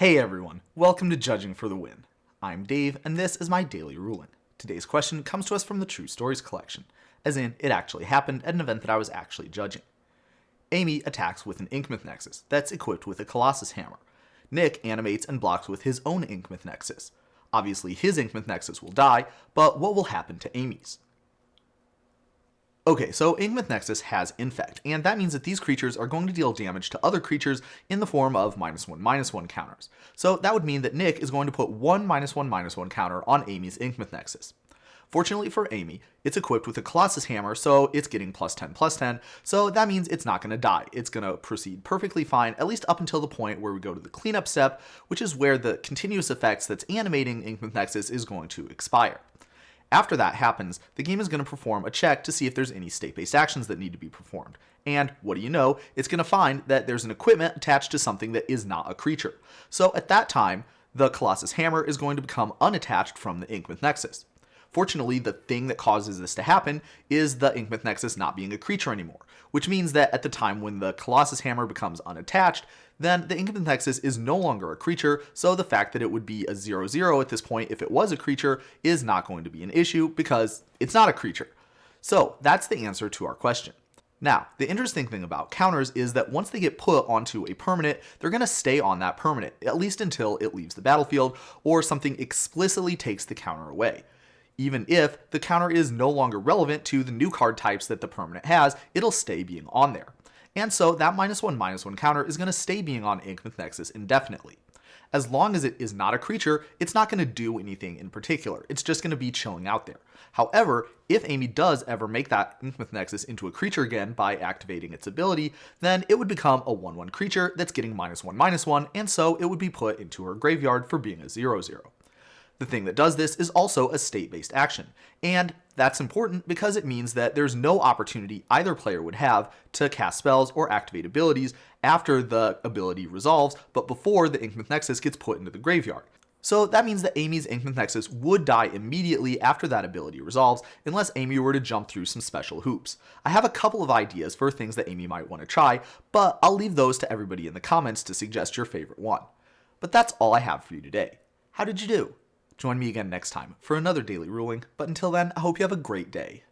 Hey everyone, welcome to Judging for the Win. I'm Dave, and this is my daily ruling. Today's question comes to us from the True Stories collection, as in, it actually happened at an event that I was actually judging. Amy attacks with an Inkmoth Nexus that's equipped with a Colossus Hammer. Nick animates and blocks with his own Inkmoth Nexus. Obviously his Inkmoth Nexus will die, but what will happen to Amy's? Okay, so Inkmoth Nexus has Infect, and that means that these creatures are going to deal damage to other creatures in the form of -1/-1 counters. So that would mean that Nick is going to put one -1/-1 counter on Amy's Inkmoth Nexus. Fortunately for Amy, it's equipped with a Colossus Hammer, so it's getting +10/+10, so that means it's not going to die. It's going to proceed perfectly fine, at least up until the point where we go to the cleanup step, which is where the continuous effects that's animating Inkmoth Nexus is going to expire. After that happens, the game is going to perform a check to see if there's any state-based actions that need to be performed. And what do you know, it's going to find that there's an equipment attached to something that is not a creature. So at that time, the Colossus Hammer is going to become unattached from the Inkmoth Nexus. Fortunately, the thing that causes this to happen is the Inkmoth Nexus not being a creature anymore, which means that at the time when the Colossus Hammer becomes unattached, then the Inkmoth Nexus is no longer a creature, so the fact that it would be a 0/0 at this point if it was a creature is not going to be an issue because it's not a creature. So that's the answer to our question. Now, the interesting thing about counters is that once they get put onto a permanent, they're going to stay on that permanent, at least until it leaves the battlefield or something explicitly takes the counter away. Even if the counter is no longer relevant to the new card types that the permanent has, it'll stay being on there. And so that -1/-1 counter is going to stay being on Inkmoth Nexus indefinitely. As long as it is not a creature, it's not going to do anything in particular. It's just going to be chilling out there. However, if Amy does ever make that Inkmoth Nexus into a creature again by activating its ability, then it would become a 1/1 creature that's getting -1/-1, and so it would be put into her graveyard for being a 0/0. The thing that does this is also a state-based action, and that's important because it means that there's no opportunity either player would have to cast spells or activate abilities after the ability resolves, but before the Inkmoth Nexus gets put into the graveyard. So that means that Amy's Inkmoth Nexus would die immediately after that ability resolves, unless Amy were to jump through some special hoops. I have a couple of ideas for things that Amy might want to try, but I'll leave those to everybody in the comments to suggest your favorite one. But that's all I have for you today. How did you do? Join me again next time for another daily ruling, but until then, I hope you have a great day.